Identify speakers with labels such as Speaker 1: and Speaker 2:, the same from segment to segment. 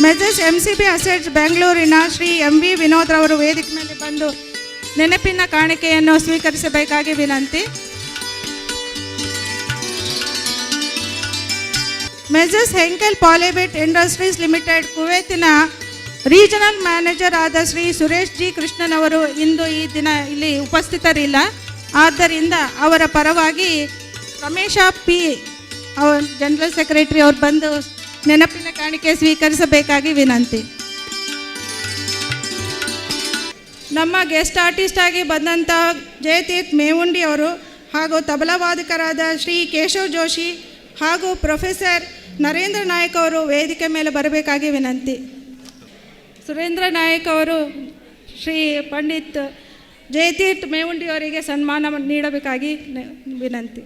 Speaker 1: Measures MCB assets ಬೆಂಗಳೂರಿನ Shri MV Vinod ರವರು ವೇದಿಕೆ ಮೇಲೆ ಬಂದು ನೆನಪಿನ ಕಾಣಿಕೆಯನ್ನು ಸ್ವೀಕರಿಸಬೇಕಾಗಿ ವಿನಂತಿ. Messrs Henkel Polybit Industries Limited ಕುವೈತಿನ ರೀಜನಲ್ ಮ್ಯಾನೇಜರ್ ಆದ ಶ್ರೀ ಸುರೇಶ್ ಜಿ ಕೃಷ್ಣನ್ ಅವರು ಇಂದು ಈ ದಿನ ಇಲ್ಲಿ ಉಪಸ್ಥಿತರಿಲ್ಲ. ಆದ್ದರಿಂದ ಅವರ ಪರವಾಗಿ ರಮೇಶ ಪಿ ಜನರಲ್ ಸೆಕ್ರೆಟರಿ ಅವರು ಬಂದು ನೆನಪಿನ ಕಾಣಿಕೆ ಸ್ವೀಕರಿಸಬೇಕಾಗಿ ವಿನಂತಿ. ನಮ್ಮ ಗೆಸ್ಟ್ ಆರ್ಟಿಸ್ಟ್ ಆಗಿ ಬಂದಂಥ ಜಯತೀರ್ಥ ಮೇವುಂಡಿ ಅವರು ಹಾಗೂ ತಬಲಾವಾದಕರಾದ ಶ್ರೀ ಕೇಶವ್ ಜೋಶಿ ಹಾಗೂ ಪ್ರೊಫೆಸರ್ ನರೇಂದ್ರ ನಾಯಕ್ ಅವರು ವೇದಿಕೆ ಮೇಲೆ ಬರಬೇಕಾಗಿ ವಿನಂತಿ. ಸುರೇಂದ್ರ ನಾಯಕ್ ಅವರು ಶ್ರೀ ಪಂಡಿತ್ ಜಯತೀರ್ಥ ಮೇವುಂಡಿ ಅವರಿಗೆ ಸನ್ಮಾನ ನೀಡಬೇಕಾಗಿ ವಿನಂತಿ.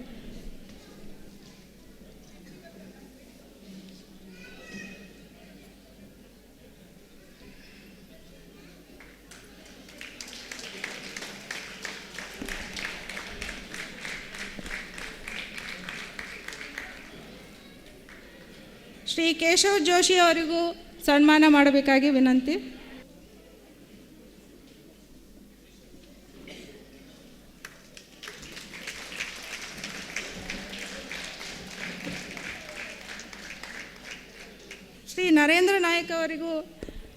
Speaker 1: ಶ್ರೀ ಕೇಶವ್ ಜೋಶಿ ಅವರಿಗೂ ಸನ್ಮಾನ ಮಾಡಬೇಕಾಗಿ ವಿನಂತಿ. ಶ್ರೀ ನರೇಂದ್ರ ನಾಯಕ್ ಅವರಿಗೂ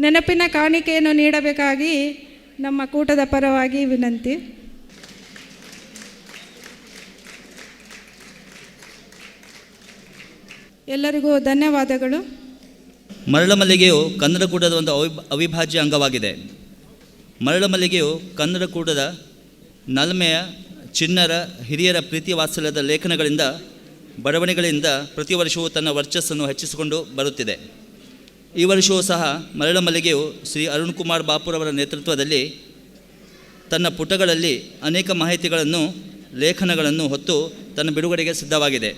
Speaker 1: ನೆನಪಿನ ಕಾಣಿಕೆಯನ್ನು ನೀಡಬೇಕಾಗಿ ನಮ್ಮ ಕೂಟದ ಪರವಾಗಿ ವಿನಂತಿ. ಎಲ್ಲರಿಗೂ ಧನ್ಯವಾದಗಳು.
Speaker 2: ಮರಳಮಲ್ಲಿಗೆಯು ಕನ್ನಡ ಕೂಟದ ಒಂದು ಅವಿಭಾಜ್ಯ ಅಂಗವಾಗಿದೆ. ಮರಳಮಲ್ಲಿಗೆಯು ಕನ್ನಡ ಕೂಟದ ನಲ್ಮೆಯ, ಚಿಣ್ಣರ, ಹಿರಿಯರ ಪ್ರೀತಿ ವಾತ್ಸಲ್ಯದ ಲೇಖನಗಳಿಂದ, ಬರವಣಿಗೆಗಳಿಂದ ಪ್ರತಿ ವರ್ಷವೂ ತನ್ನ ವರ್ಚಸ್ಸನ್ನು ಹೆಚ್ಚಿಸಿಕೊಂಡು ಬರುತ್ತಿದೆ. ಈ ವರ್ಷವೂ ಸಹ ಮರಳಮಲ್ಲಿಗೆಯು ಶ್ರೀ ಅರುಣ್ ಕುಮಾರ್ ಬಾಪುರವರ ನೇತೃತ್ವದಲ್ಲಿ ತನ್ನ ಪುಟಗಳಲ್ಲಿ ಅನೇಕ ಮಾಹಿತಿಗಳನ್ನು, ಲೇಖನಗಳನ್ನು ಹೊತ್ತು ತನ್ನ ಬಿಡುಗಡೆಗೆ ಸಿದ್ಧವಾಗಿದೆ.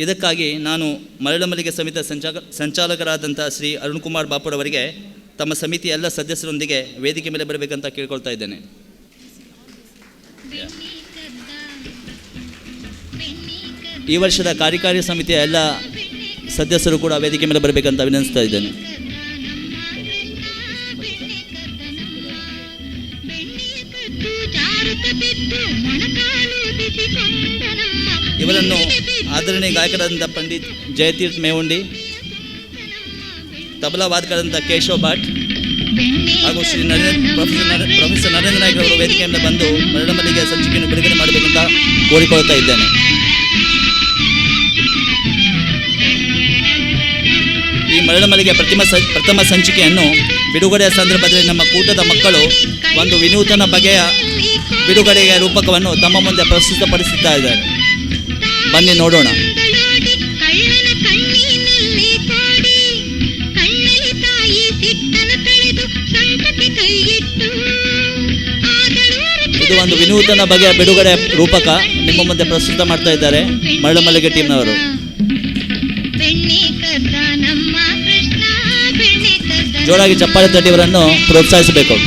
Speaker 2: ಇದಕ್ಕಾಗಿ ನಾನು ಮರಳಮಲ್ಲಿಗೆ ಸಮಿತಿಯ ಸಂಚಾಲಕರಾದಂಥ ಶ್ರೀ ಅರುಣ್ ಕುಮಾರ್ ಬಾಪುರವರಿಗೆ ತಮ್ಮ ಸಮಿತಿಯ ಎಲ್ಲ ಸದಸ್ಯರೊಂದಿಗೆ ವೇದಿಕೆ ಮೇಲೆ ಬರಬೇಕಂತ ಕೇಳ್ಕೊಳ್ತಾ ಇದ್ದೇನೆ. ಈ ವರ್ಷದ ಕಾರ್ಯಕಾರಿ ಸಮಿತಿಯ ಎಲ್ಲ ಸದಸ್ಯರು ಕೂಡ ವೇದಿಕೆ ಮೇಲೆ ಬರಬೇಕಂತ ವಿನಂತಿಸ್ತಾ ಇದ್ದೇನೆ. ಇವರನ್ನು ಆದರಣೀಯ ಗಾಯಕರಾದಂಥ ಪಂಡಿತ್ ಜಯತೀರ್ಥ ಮೇವುಂಡಿ, ತಬಲಾ ವಾದಕರಾದಂಥ ಕೇಶವ್ ಭಟ್ ಹಾಗೂ ಶ್ರೀ ಪ್ರೊಫೆಸರ್ ನರೇಂದ್ರ ನಾಯಕ್ ಅವರು ವೇದಿಕೆಯಿಂದ ಬಂದು ಮರಳಮಲ್ಲಿಗೆ ಸಂಚಿಕೆಯನ್ನು ಬಿಡುಗಡೆ ಮಾಡಬೇಕಂತ ಕೋರಿಕೊಳ್ತಾ ಇದ್ದೇನೆ. ಈ ಮರಳಮಲ್ಲಿಗೆ ಪ್ರಥಮ ಸಂಚಿಕೆಯನ್ನು ಬಿಡುಗಡೆಯ ಸಂದರ್ಭದಲ್ಲಿ ನಮ್ಮ ಕೂಟದ ಮಕ್ಕಳು ಒಂದು ವಿನೂತನ ಬಗೆಯ ಬಿಡುಗಡೆಯ ರೂಪಕವನ್ನು ತಮ್ಮ ಮುಂದೆ ಪ್ರಸ್ತುತಪಡಿಸುತ್ತಾ ಇದ್ದಾರೆ. ಬನ್ನಿ ನೋಡೋಣ. ಇದು ಒಂದು ವಿನೂತನ ಬಗೆಯ ಬಿಡುಗಡೆ ರೂಪಕ ನಿಮ್ಮ ಮುಂದೆ ಪ್ರಸ್ತುತ ಮಾಡ್ತಾ ಇದ್ದಾರೆ ಮರಳಮಲ್ಲಿಗೆ ಟೀಮ್ನವರು. ಜೋರಾಗಿ ಚಪ್ಪಾಳೆ ತಟ್ಟಿ ಇವರನ್ನು ಪ್ರೋತ್ಸಾಹಿಸಬೇಕು.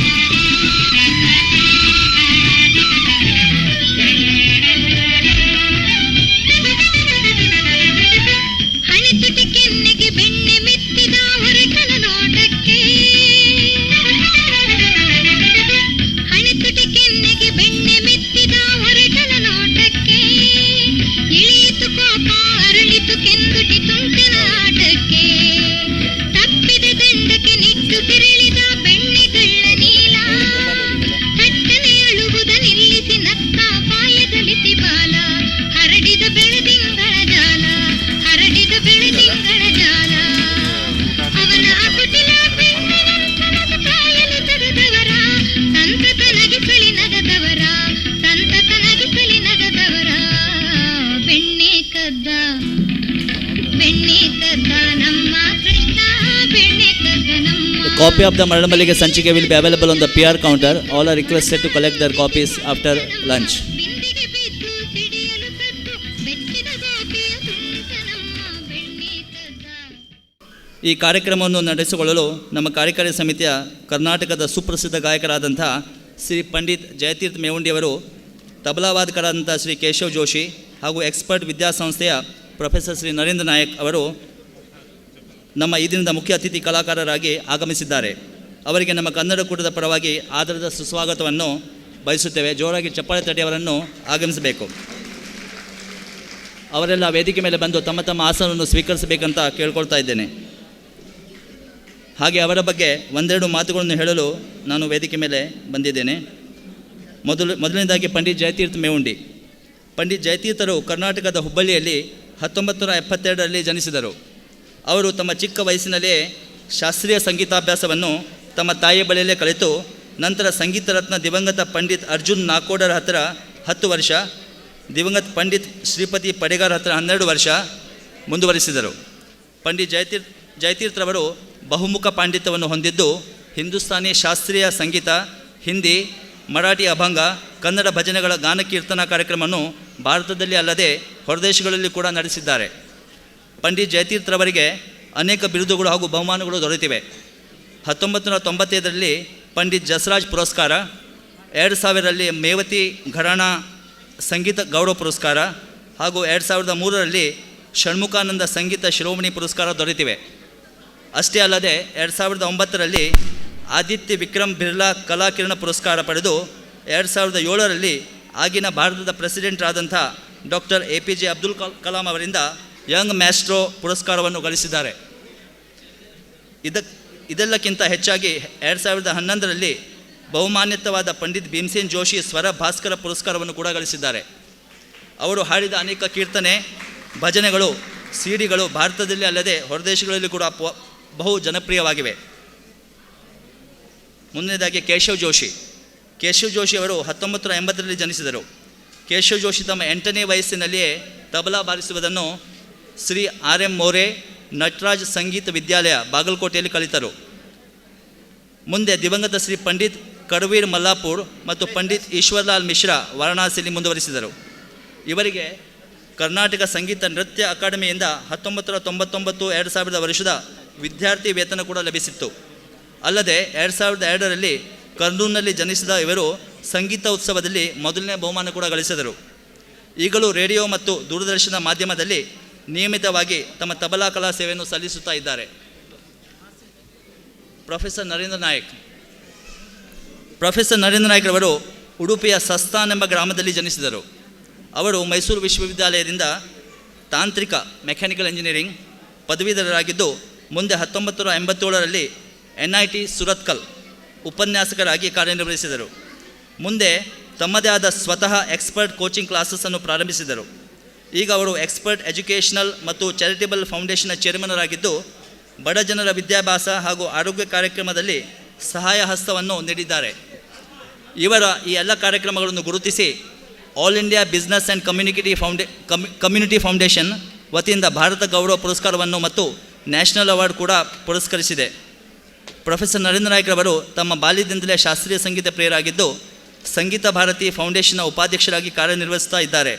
Speaker 2: Copy of the Maramallige Sanchike will be available on the PR counter. All are requested to collect their copies after lunch. ಈ ಕಾರ್ಯಕ್ರಮವನ್ನು ನಡೆಸಿಕೊಳ್ಳಲು ನಮ್ಮ ಕಾರ್ಯಕಾರಿ ಸಮಿತಿಯ ಕರ್ನಾಟಕದ ಸುಪ್ರಸಿದ್ಧ ಗಾಯಕರಾದಂಥ ಶ್ರೀ ಪಂಡಿತ್ ಜಯತೀರ್ಥ ಮೇವುಂಡಿಯವರು, ತಬಲಾವಾದಕರಾದಂಥ ಶ್ರೀ ಕೇಶವ್ ಜೋಶಿ ಹಾಗೂ ಎಕ್ಸ್ಪರ್ಟ್ ವಿದ್ಯಾಸಂಸ್ಥೆಯ ಪ್ರೊಫೆಸರ್ ಶ್ರೀ ನರೇಂದ್ರ ನಾಯಕ್ ಅವರು ನಮ್ಮ ಈ ದಿನದ ಮುಖ್ಯ ಅತಿಥಿ ಕಲಾಕಾರರಾಗಿ ಆಗಮಿಸಿದ್ದಾರೆ. ಅವರಿಗೆ ನಮ್ಮ ಕನ್ನಡ ಕೂಟದ ಪರವಾಗಿ ಆದರದ ಸುಸ್ವಾಗತವನ್ನು ಬಯಸುತ್ತೇವೆ. ಜೋರಾಗಿ ಚಪ್ಪಾಳೆ ತಟ್ಟಿ ಅವರನ್ನು ಆಗಮಿಸಬೇಕು. ಅವರೆಲ್ಲ ವೇದಿಕೆ ಮೇಲೆ ಬಂದು ತಮ್ಮ ತಮ್ಮ ಆಸನವನ್ನು ಸ್ವೀಕರಿಸಬೇಕಂತ ಕೇಳ್ಕೊಳ್ತಾ ಇದ್ದೇನೆ. ಹಾಗೆ ಅವರ ಬಗ್ಗೆ ಒಂದೆರಡು ಮಾತುಗಳನ್ನು ಹೇಳಲು ನಾನು ವೇದಿಕೆ ಮೇಲೆ ಬಂದಿದ್ದೇನೆ. ಮೊದಲನೇದಾಗಿ ಪಂಡಿತ್ ಜಯತೀರ್ಥ ಮೇವುಂಡಿ. ಪಂಡಿತ್ ಜಯತೀರ್ಥರು ಕರ್ನಾಟಕದ ಹುಬ್ಬಳ್ಳಿಯಲ್ಲಿ 1972ರಲ್ಲಿ ಜನಿಸಿದರು. ಅವರು ತಮ್ಮ ಚಿಕ್ಕ ವಯಸ್ಸಿನಲ್ಲೇ ಶಾಸ್ತ್ರೀಯ ಸಂಗೀತಾಭ್ಯಾಸವನ್ನು ತಮ್ಮ ತಾಯಿಯ ಬಳಿಯಲ್ಲೇ ಕಲಿತು ನಂತರ ಸಂಗೀತ ರತ್ನ ದಿವಂಗತ ಪಂಡಿತ್ ಅರ್ಜುನ್ ನಾಕೋಡರ ಹತ್ತಿರ 10 ವರ್ಷ, ದಿವಂಗತ ಪಂಡಿತ್ ಶ್ರೀಪತಿ ಪಡೆಗಾರ್ ಹತ್ತಿರ 12 ವರ್ಷ ಮುಂದುವರಿಸಿದರು. ಪಂಡಿತ್ ಜಯತೀರ್ಥರವರು ಬಹುಮುಖ ಪಾಂಡಿತ್ಯವನ್ನು ಹೊಂದಿದ್ದು ಹಿಂದೂಸ್ತಾನಿ ಶಾಸ್ತ್ರೀಯ ಸಂಗೀತ, ಹಿಂದಿ, ಮರಾಠಿ ಅಭಂಗ, ಕನ್ನಡ ಭಜನೆಗಳ ಗಾನ ಕೀರ್ತನಾ ಕಾರ್ಯಕ್ರಮವನ್ನು ಭಾರತದಲ್ಲಿ ಅಲ್ಲದೆ ಹೊರದೇಶಗಳಲ್ಲಿ ಕೂಡ ನಡೆಸಿದ್ದಾರೆ. ಪಂಡಿತ್ ಜಯತೀರ್ಥರವರಿಗೆ ಅನೇಕ ಬಿರುದುಗಳು ಹಾಗೂ ಬಹುಮಾನಗಳು ದೊರೆತಿವೆ. 1995ರಲ್ಲಿ ಪಂಡಿತ್ ಜಸರಾಜ್ ಪುರಸ್ಕಾರ, 2000ರಲ್ಲಿ ಮೇವತಿ ಘರಾಣ ಸಂಗೀತ ಗೌರವ ಪುರಸ್ಕಾರ ಹಾಗೂ 2003ರಲ್ಲಿ ಷಣ್ಮುಖಾನಂದ ಸಂಗೀತ ಶಿರೋಮಣಿ ಪುರಸ್ಕಾರ ದೊರೆತಿವೆ. ಅಷ್ಟೇ ಅಲ್ಲದೆ 2009ರಲ್ಲಿ ಆದಿತ್ಯ ವಿಕ್ರಮ್ ಬಿರ್ಲಾ ಕಲಾಕಿರಣ ಪುರಸ್ಕಾರ ಪಡೆದು 2007ರಲ್ಲಿ ಆಗಿನ ಭಾರತದ ಪ್ರೆಸಿಡೆಂಟ್ ಆದಂಥ ಡಾಕ್ಟರ್ APJ ಅಬ್ದುಲ್ ಕಲಾಂ ಅವರಿಂದ ಯಂಗ್ ಮ್ಯಾಸ್ಟ್ರೋ ಪುರಸ್ಕಾರವನ್ನು ಗಳಿಸಿದ್ದಾರೆ. ಇದೆಲ್ಲಕ್ಕಿಂತ ಹೆಚ್ಚಾಗಿ 2011ರಲ್ಲಿ ಬಹುಮಾನ್ಯತವಾದ ಪಂಡಿತ್ ಭೀಮಸೇನ್ ಜೋಶಿ ಸ್ವರ ಭಾಸ್ಕರ ಪುರಸ್ಕಾರವನ್ನು ಕೂಡ ಗಳಿಸಿದ್ದಾರೆ. ಅವರು ಹಾಡಿದ ಅನೇಕ ಕೀರ್ತನೆ, ಭಜನೆಗಳು, ಸಿಡಿಗಳು ಭಾರತದಲ್ಲಿ ಅಲ್ಲದೆ ಹೊರದೇಶಗಳಲ್ಲಿ ಕೂಡ ಬಹು ಜನಪ್ರಿಯವಾಗಿವೆ. ಮುಂದಿನದಾಗಿ ಕೇಶವ್ ಜೋಶಿ ಅವರು 1980ರಲ್ಲಿ ಜನಿಸಿದರು. ಕೇಶವ್ ಜೋಶಿ ತಮ್ಮ 8ನೇ ವಯಸ್ಸಿನಲ್ಲಿಯೇ ತಬಲಾ ಬಾರಿಸುವುದನ್ನು ಶ್ರೀ RM ಮೋರೆ ನಟರಾಜ್ ಸಂಗೀತ ವಿದ್ಯಾಲಯ ಬಾಗಲಕೋಟೆಯಲ್ಲಿ ಕಲಿತರು. ಮುಂದೆ ದಿವಂಗತ ಶ್ರೀ ಪಂಡಿತ್ ಕಡವೀರ್ ಮಲ್ಲಾಪುರ್ ಮತ್ತು ಪಂಡಿತ್ ಈಶ್ವರ್ಲಾಲ್ ಮಿಶ್ರಾ ವಾರಣಾಸಿಯಲ್ಲಿ ಮುಂದುವರಿಸಿದರು. ಇವರಿಗೆ ಕರ್ನಾಟಕ ಸಂಗೀತ ನೃತ್ಯ ಅಕಾಡೆಮಿಯಿಂದ 1999-2000 ವರ್ಷದ ವಿದ್ಯಾರ್ಥಿ ವೇತನ ಕೂಡ ಲಭಿಸಿತ್ತು. ಅಲ್ಲದೆ 2002ರಲ್ಲಿ ಕರ್ನೂಲ್ನಲ್ಲಿ ಜನಿಸಿದ ಇವರು ಸಂಗೀತ ಉತ್ಸವದಲ್ಲಿ ಮೊದಲನೇ ಬಹುಮಾನ ಕೂಡ ಗಳಿಸಿದರು. ಈಗಲೂ ರೇಡಿಯೋ ಮತ್ತು ದೂರದರ್ಶನ ಮಾಧ್ಯಮದಲ್ಲಿ ನಿಯಮಿತವಾಗಿ ತಮ್ಮ ತಬಲಾ ಕಲಾ ಸೇವೆಯನ್ನು ಸಲ್ಲಿಸುತ್ತಾ ಇದ್ದಾರೆ. ಪ್ರೊಫೆಸರ್ ನರೇಂದ್ರ ನಾಯಕ್ ರವರು ಉಡುಪಿಯ ಸಸ್ತಾನ್ ಎಂಬ ಗ್ರಾಮದಲ್ಲಿ ಜನಿಸಿದರು. ಅವರು ಮೈಸೂರು ವಿಶ್ವವಿದ್ಯಾಲಯದಿಂದ ತಾಂತ್ರಿಕ ಮೆಕ್ಯಾನಿಕಲ್ ಇಂಜಿನಿಯರಿಂಗ್ ಪದವೀಧರರಾಗಿದ್ದು ಮುಂದೆ 1987ರಲ್ಲಿ NIT ಸುರತ್ಕಲ್ ಉಪನ್ಯಾಸಕರಾಗಿ ಕಾರ್ಯನಿರ್ವಹಿಸಿದರು. ಮುಂದೆ ತಮ್ಮದೇ ಆದ ಸ್ವತಃ ಎಕ್ಸ್ಪರ್ಟ್ ಕೋಚಿಂಗ್ ಕ್ಲಾಸಸ್ಸನ್ನು ಪ್ರಾರಂಭಿಸಿದರು. ಈಗ ಅವರು ಎಕ್ಸ್ಪರ್ಟ್ ಎಜುಕೇಷನಲ್ ಮತ್ತು ಚಾರಿಟೇಬಲ್ ಫೌಂಡೇಶನ್ನ ಚೇರ್ಮನರಾಗಿದ್ದು ಬಡ ಜನರ ವಿದ್ಯಾಭ್ಯಾಸ ಹಾಗೂ ಆರೋಗ್ಯ ಕಾರ್ಯಕ್ರಮದಲ್ಲಿ ಸಹಾಯ ಹಸ್ತವನ್ನು ನೀಡಿದ್ದಾರೆ. ಇವರ ಈ ಎಲ್ಲ ಕಾರ್ಯಕ್ರಮಗಳನ್ನು ಗುರುತಿಸಿ all India business and community foundation ವತಿಯಿಂದ ಭಾರತ ಗೌರವ ಪುರಸ್ಕಾರವನ್ನು ಮತ್ತು ನ್ಯಾಷನಲ್ ಅವಾರ್ಡ್ ಕೂಡ ಪುರಸ್ಕರಿಸಿದೆ. ಪ್ರೊಫೆಸರ್ ನರೇಂದ್ರ ನಾಯಕ್ ರವರು ತಮ್ಮ ಬಾಲ್ಯದಿಂದಲೇ ಶಾಸ್ತ್ರೀಯ ಸಂಗೀತ ಪ್ರಿಯರಾಗಿದ್ದು ಸಂಗೀತ ಭಾರತಿ ಫೌಂಡೇಶನ್ನ ಉಪಾಧ್ಯಕ್ಷರಾಗಿ ಕಾರ್ಯನಿರ್ವಹಿಸ್ತಾ ಇದ್ದಾರೆ.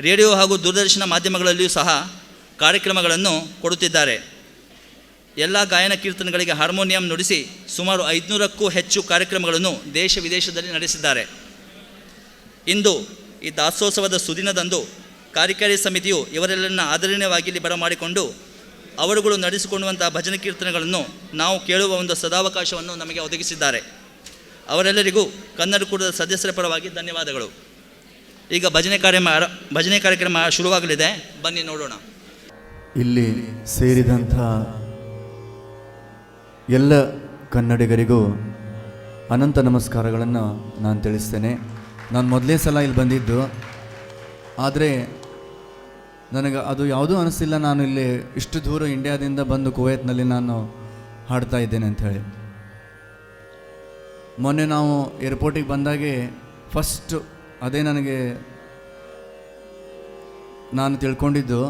Speaker 2: ರೇಡಿಯೋ ಹಾಗೂ ದೂರದರ್ಶನ ಮಾಧ್ಯಮಗಳಲ್ಲಿಯೂ ಸಹ ಕಾರ್ಯಕ್ರಮಗಳನ್ನು ಕೊಡುತ್ತಿದ್ದಾರೆ. ಎಲ್ಲ ಗಾಯನ ಕೀರ್ತನೆಗಳಿಗೆ ಹಾರ್ಮೋನಿಯಂ ನುಡಿಸಿ ಸುಮಾರು 500ಕ್ಕೂ ಹೆಚ್ಚು ಕಾರ್ಯಕ್ರಮಗಳನ್ನು ದೇಶ ವಿದೇಶದಲ್ಲಿ ನಡೆಸಿದ್ದಾರೆ. ಇಂದು ಈ ದಾಸೋತ್ಸವದ ಸುದಿನದಂದು ಕಾರ್ಯಕಾರಿ ಸಮಿತಿಯು ಇವರೆಲ್ಲರನ್ನ ಆದರಣೀಯವಾಗಿ ಇಲ್ಲಿ ಬರಮಾಡಿಕೊಂಡು ಅವರುಗಳು ನಡೆಸಿಕೊಳ್ಳುವಂಥ ಭಜನೆ ಕೀರ್ತನೆಗಳನ್ನು ನಾವು ಕೇಳುವ ಒಂದು ಸದಾವಕಾಶವನ್ನು ನಮಗೆ ಒದಗಿಸಿದ್ದಾರೆ. ಅವರೆಲ್ಲರಿಗೂ ಕನ್ನಡ ಕೂಟದ ಸದಸ್ಯರ ಪರವಾಗಿ ಧನ್ಯವಾದಗಳು. ಈಗ ಭಜನೆ ಕಾರ್ಯಕ್ರಮ ಶುರುವಾಗಲಿದೆ, ಬನ್ನಿ ನೋಡೋಣ.
Speaker 3: ಇಲ್ಲಿ ಸೇರಿದಂಥ ಎಲ್ಲ ಕನ್ನಡಿಗರಿಗೂ ಅನಂತ ನಮಸ್ಕಾರಗಳನ್ನು ನಾನು ತಿಳಿಸ್ತೇನೆ. ನಾನು ಮೊದಲೇ ಸಲ ಇಲ್ಲಿ ಬಂದಿದ್ದು, ಆದರೆ ನನಗೆ ಅದು ಯಾವುದೂ ಅನಿಸಿಲ್ಲ. ನಾನು ಇಲ್ಲಿ ಇಷ್ಟು ದೂರ ಇಂಡಿಯಾದಿಂದ ಬಂದು ಕುವೈತ್ನಲ್ಲಿ ನಾನು ಹಾಡ್ತಾ ಇದ್ದೇನೆ ಅಂಥೇಳಿ. ಮೊನ್ನೆ ನಾವು ಏರ್ಪೋರ್ಟಿಗೆ ಬಂದಾಗೆ ಫಸ್ಟು ಅದೇ ನಾನು ತಿಳ್ಕೊಂಡಿದ್ದು,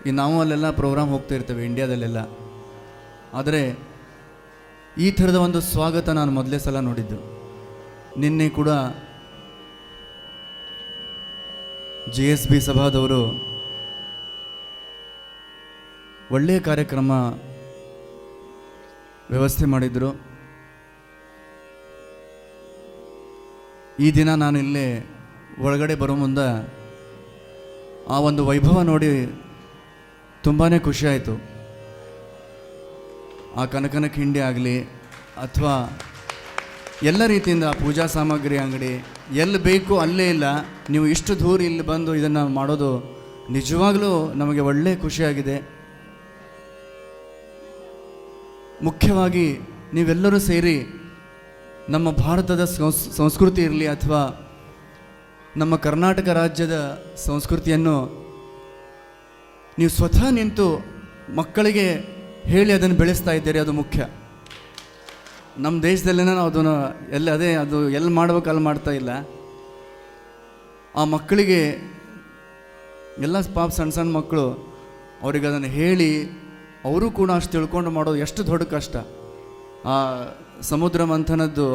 Speaker 3: ಈ ನಾವು ಅಲ್ಲೆಲ್ಲ ಪ್ರೋಗ್ರಾಮ್ ಹೋಗ್ತಾ ಇರ್ತೇವೆ ಇಂಡಿಯಾದಲ್ಲೆಲ್ಲ, ಆದರೆ ಈ ಥರದ ಒಂದು ಸ್ವಾಗತ ನಾನು ಮೊದಲೇ ಸಲ ನೋಡಿದ್ದು. ನಿನ್ನೆ ಕೂಡ GSB ಸಭಾದವರು ಒಳ್ಳೆಯ ಕಾರ್ಯಕ್ರಮ ವ್ಯವಸ್ಥೆ ಮಾಡಿದರು. ಈ ದಿನ ನಾನು ಇಲ್ಲೇ ಒಳಗಡೆ ಬರೋ ಮುಂದೆ ಆ ಒಂದು ವೈಭವ ನೋಡಿ ತುಂಬಾ ಖುಷಿಯಾಯಿತು. ಆ ಕನಕನ ಕಿಂಡಿ ಆಗಲಿ ಅಥವಾ ಎಲ್ಲ ರೀತಿಯಿಂದ ಪೂಜಾ ಸಾಮಗ್ರಿ ಅಂಗಡಿ ಎಲ್ಲಿ ಬೇಕು ಅಲ್ಲೇ ಇಲ್ಲ. ನೀವು ಇಷ್ಟು ದೂರ ಇಲ್ಲಿ ಬಂದು ಇದನ್ನು ಮಾಡೋದು ನಿಜವಾಗಲೂ ನಮಗೆ ಒಳ್ಳೆಯ ಖುಷಿಯಾಗಿದೆ. ಮುಖ್ಯವಾಗಿ ನೀವೆಲ್ಲರೂ ಸೇರಿ ನಮ್ಮ ಭಾರತದ ಸಂಸ್ಕೃತಿ ಇರಲಿ ಅಥವಾ ನಮ್ಮ ಕರ್ನಾಟಕ ರಾಜ್ಯದ ಸಂಸ್ಕೃತಿಯನ್ನು ನೀವು ಸ್ವತಃ ನಿಂತು ಮಕ್ಕಳಿಗೆ ಹೇಳಿ ಅದನ್ನು ಬೆಳೆಸ್ತಾ ಇದ್ದೀರಿ. ಅದು ಮುಖ್ಯ. ನಮ್ಮ ದೇಶದಲ್ಲೇ ನಾವು ಅದನ್ನು ಅದು ಎಲ್ಲಿ ಮಾಡ್ಬೇಕು ಅಲ್ಲಿ ಮಾಡ್ತಾ ಇಲ್ಲ. ಆ ಮಕ್ಕಳಿಗೆ ಎಲ್ಲ ಸಣ್ಣ ಸಣ್ಣ ಮಕ್ಕಳು ಅವ್ರಿಗೆ ಅದನ್ನು ಹೇಳಿ ಅವರು ಕೂಡ ಅಷ್ಟು ತಿಳ್ಕೊಂಡು ಮಾಡೋದು ಎಷ್ಟು ದೊಡ್ಡ ಕಷ್ಟ. ಆ ಸಮುದ್ರ ಮಂಥನದ್ದು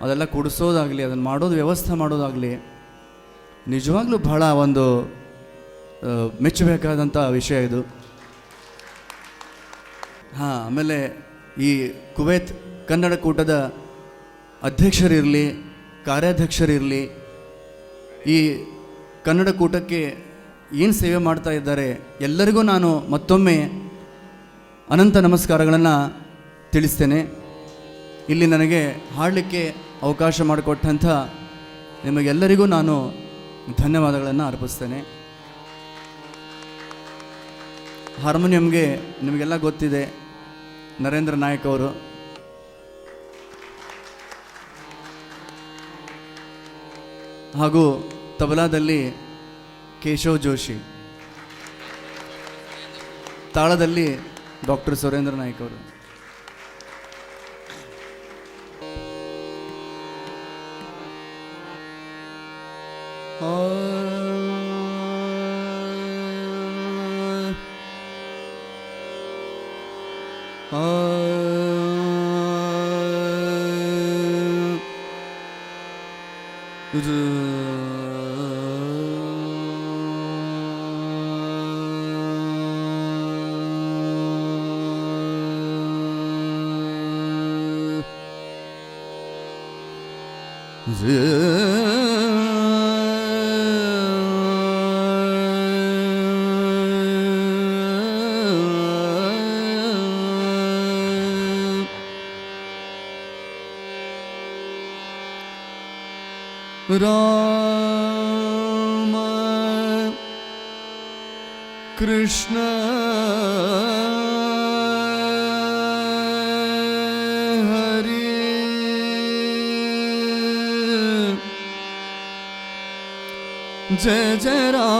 Speaker 3: ಅದೆಲ್ಲ ಕುಡಿಸೋದಾಗಲಿ ಅದನ್ನು ಮಾಡೋದು ವ್ಯವಸ್ಥೆ ಮಾಡೋದಾಗಲಿ ನಿಜವಾಗ್ಲೂ ಬಹಳ ಒಂದು ಮೆಚ್ಚಬೇಕಾದಂಥ ವಿಷಯ ಇದು. ಆಮೇಲೆ ಈ ಕುವೈತ್ ಕನ್ನಡ ಕೂಟದ ಅಧ್ಯಕ್ಷರಿರಲಿ ಕಾರ್ಯಾಧ್ಯಕ್ಷರಿರಲಿ ಈ ಕನ್ನಡ ಕೂಟಕ್ಕೆ ಏನು ಸೇವೆ ಮಾಡ್ತಾ ಇದ್ದಾರೆ ಎಲ್ಲರಿಗೂ ನಾನು ಮತ್ತೊಮ್ಮೆ ಅನಂತ ನಮಸ್ಕಾರಗಳನ್ನು ತಿಳಿಸ್ತೇನೆ. ಇಲ್ಲಿ ನನಗೆ ಹಾಡಲಿಕ್ಕೆ ಅವಕಾಶ ಮಾಡಿಕೊಟ್ಟಂಥ ನಿಮಗೆಲ್ಲರಿಗೂ ನಾನು ಧನ್ಯವಾದಗಳನ್ನು ಅರ್ಪಿಸ್ತೇನೆ. ಹಾರ್ಮೋನಿಯಂಗೆ ನಿಮಗೆಲ್ಲ ಗೊತ್ತಿದೆ, ನರೇಂದ್ರ ನಾಯಕ್ ಅವರು. ಹಾಗೂ ತಬಲಾದಲ್ಲಿ ಕೇಶವ್ ಜೋಶಿ, ತಾಳದಲ್ಲಿ ಡಾಕ್ಟರ್ ಸುರೇಂದ್ರ ನಾಯ್ಕ್ ಅವರು. राम कृष्ण हरि जय जय राम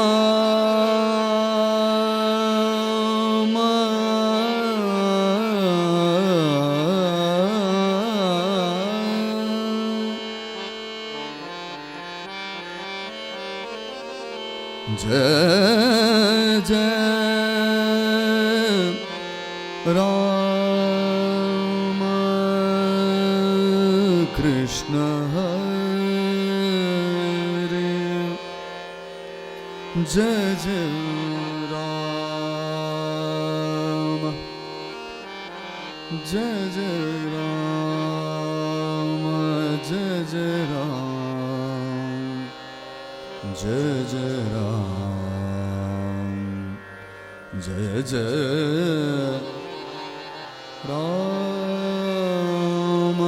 Speaker 3: जय जय राम कृष्ण हरे जय जय राम जय जय राम जय जय राम जय जय राम जय जय राम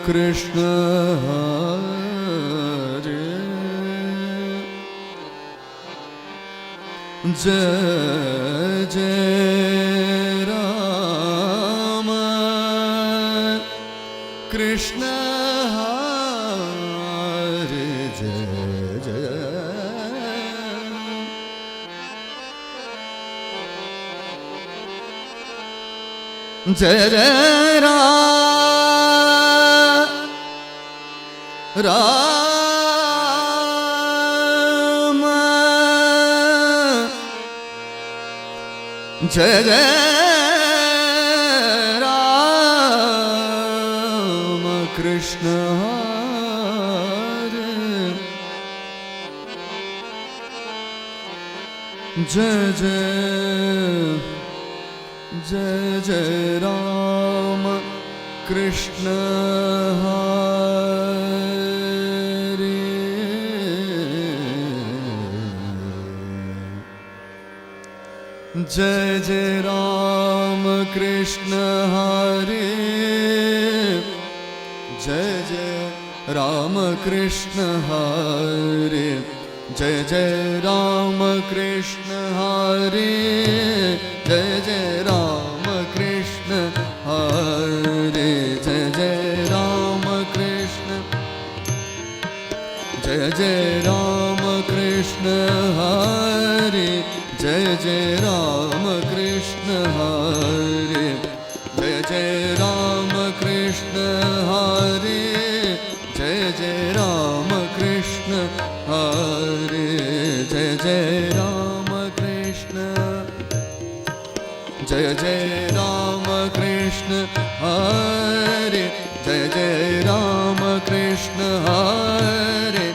Speaker 3: कृष्ण हरे जय जय राम कृष्ण हरे जय जय जय जय राम जय जय राम कृष्ण हरे जय जय जय जय राम कृष्ण हरे जय जय राम कृष्ण हरे, जय जय राम कृष्ण हरे, जय जय राम कृष्ण हरे, जय जय राम कृष्ण हरे, जय जय राम कृष्ण, जय जय राम कृष्ण हरे, जय जय राम कृष्ण हरे, जय जय राम कृष्ण हरे, जय जय राम कृष्ण हरे, जय जय राम कृष्ण, जय जय राम कृष्ण हरे, जय जय राम कृष्ण हरे,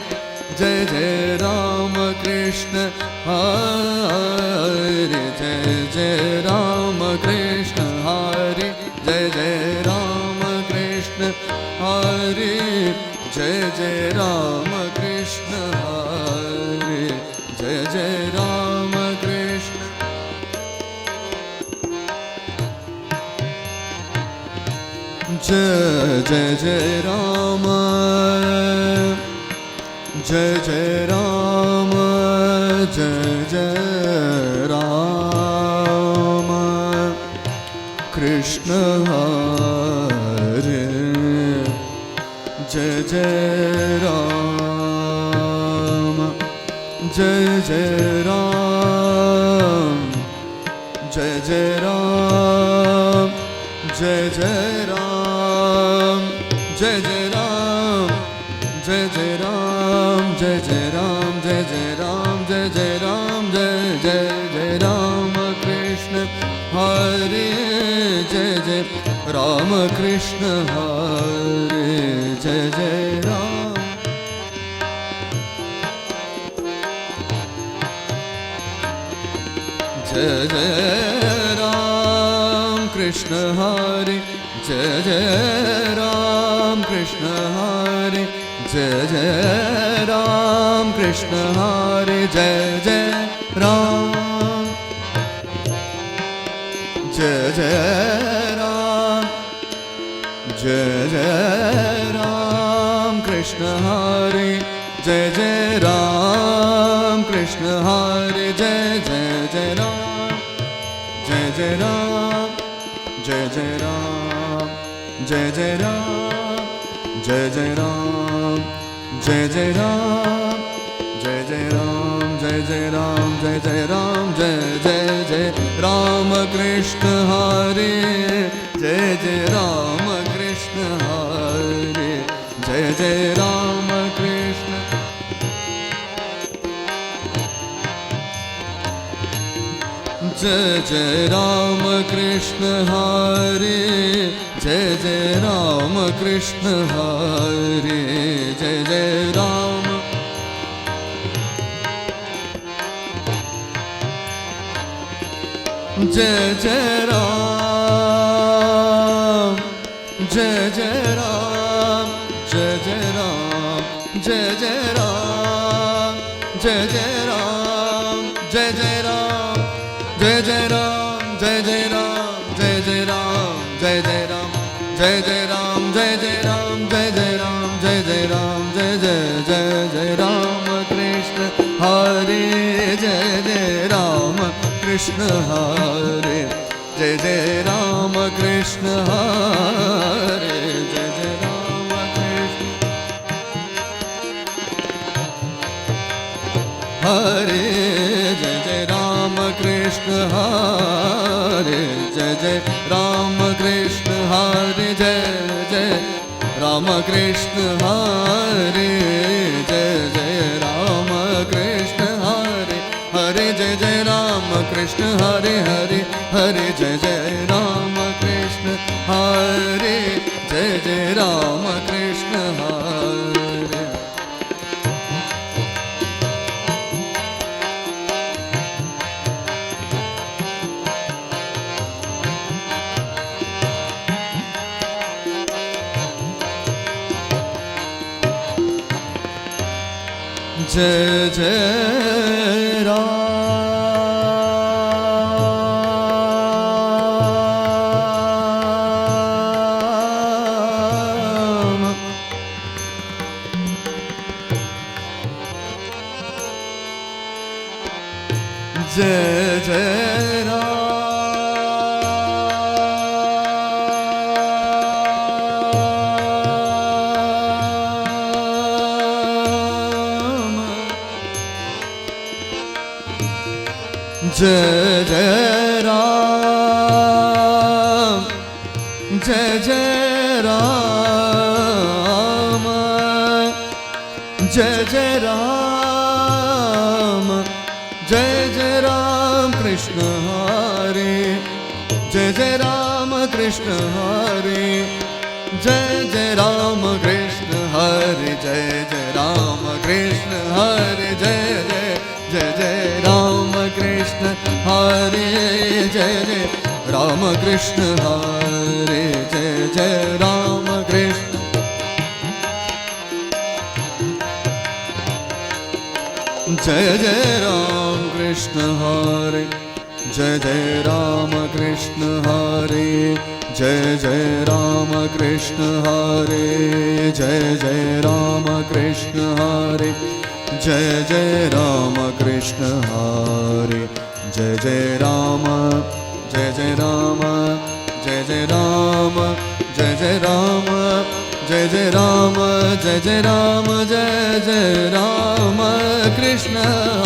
Speaker 3: जय जय राम कृष्ण हरे, जय जय राम कृष्ण हरे, जय जय राम कृष्ण हरे, जय जय राम कृष्ण हरे, जय जय राम कृष्ण, जय जय जय राम, जय जय राम, जय जय राम कृष्ण हरे, जय जय राम, जय जय राम, जय जय राम, जय जय राम, जय जय राम, जय जय राम, जय जय राम, जय जय राम, जय जय राम, जय जय जय राम कृष्ण हरे, जय जय राम कृष्ण हरे, जय जय राम, जय जय राम कृष्ण हरे, जय जय राम कृष्ण हरे, जय जय राम कृष्ण हरे, जय जय राम, जय जय राम, जय जय राम कृष्ण हरे, जय जय राम कृष्ण हरे, जय जय जय राम, जय जय राम, जय जय राम, जय जय राम, जय जय राम, जय जय राम, जय जय राम, जय जय राम, जय जय राम, जय जय जय राम कृष्ण हरे, जय जय राम कृष्ण हरे, जय जय राम कृष्ण, जय जय राम कृष्ण हरे, जय जय राम कृष्ण हरे, जय जय राम, जय जय राम, जय जय राम, जय जय राम, जय जय राम, जय जय राम, जय जय राम, जय जय राम, जय जय राम, जय जय राम, जय जय राम, जय जय राम, जय जय राम, जय जय राम, जय जय राम, जय जय जय जय राम कृष्ण हरे, जय जय राम कृष्ण हरे, जय जय राम कृष्ण हरे, जय जय राम कृष्ण हरे, जय जय राम कृष्ण हरे, जय जय राम कृष्ण हरे, जय जय राम कृष्ण हरे, जय जय राम कृष्ण हरे, हरे जय जय राम कृष्ण हरे, हरे हरे जय जय राम कृष्ण हरे, जय जय राम कृष्ण हरे, जय जय राम। जय राम जय जय राम जय जय राम जय जय राम जय जय राम कृष्ण हरे जय जय राम कृष्ण हरे जय जय राम कृष्ण हरे जय जय राम कृष्ण हरे जय जय जय जय राम कृष्ण हरे जय जय राम कृष्ण हरे जय जय राम कृष्ण जय जय राम कृष्ण हरे जय जय राम कृष्ण हरे जय जय राम कृष्ण हरे जय जय राम कृष्ण हरे जय जय राम कृष्ण हरे जय जय राम जय जय राम जय जय राम जय जय राम जय जय राम जय जय राम जय जय राम कृष्ण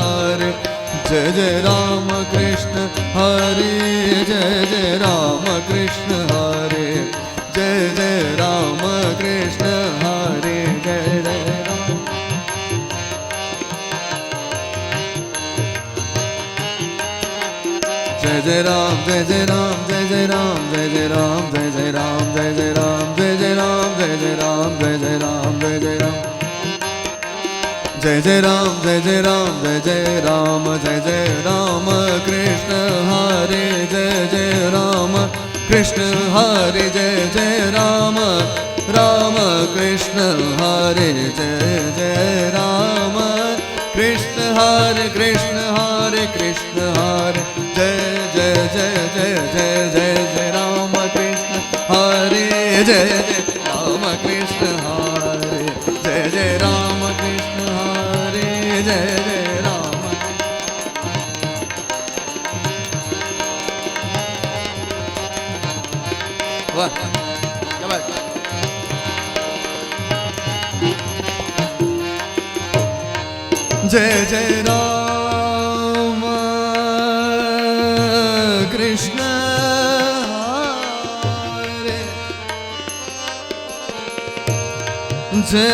Speaker 3: हरे जय जय राम कृष्ण हरे जय जय राम कृष्ण हरे जय जय राम कृष्ण हरे जय जय राम जय जय राम जय जय राम जय जय राम जय जय राम जय जय राम जय जय राम जय जय राम जय जय राम जय जय राम जय जय राम जय जय राम जय जय राम जय जय राम जय जय राम कृष्ण हरे जय जय राम कृष्ण हरे जय जय राम राम कृष्ण हरे जय जय राम कृष्ण हरे कृष्ण हरे कृष्ण हरे जय जय जय जय जय जय जय राम कृष्ण हरे जय जय राम कृष्ण हरे जय जय राम कृष्ण हरे जय जय राम वाह क्या बात जय जय राम कृष्ण हरे जय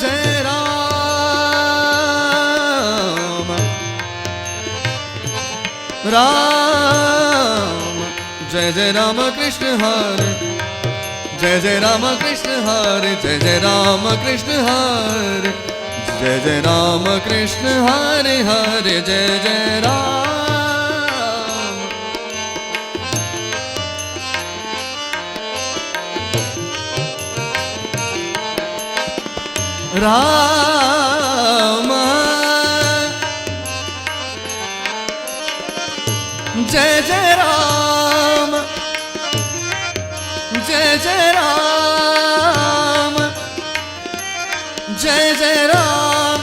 Speaker 3: जय राम राम जय जय राम कृष्ण हरे जय जय राम कृष्ण हरे जय जय राम कृष्ण हरे जय जय राम कृष्ण हरे हरे जय जय राम राम जय जय राम जय जय राम जय जय राम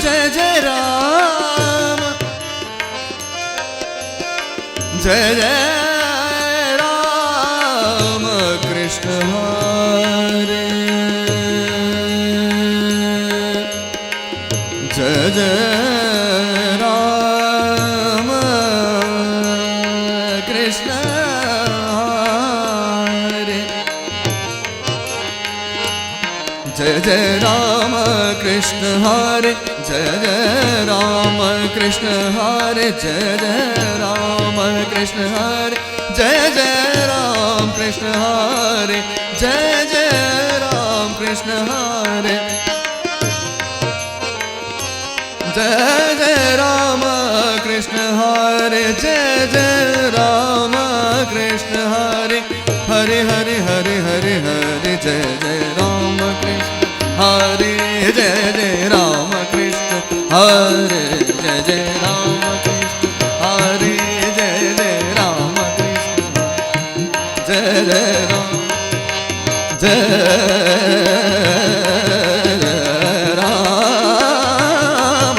Speaker 3: जय जय राम जय जय राम कृष्ण हरे जय जय राम कृष्ण हरे जय जय राम कृष्ण हरे जय जय राम कृष्ण हरे जय जय राम कृष्ण हरे जय जय राम कृष्ण हरे जय जय राम कृष्ण हरे जय जय राम कृष्ण हरे जय जय राम कृष्ण हरे हरे हरे हरे हरे हरे जय जय राम कृष्ण हरे जय जय राम कृष्ण हरे जय जय राम कृष्ण हरे जय जय राम कृष्ण जय जय राम जय राम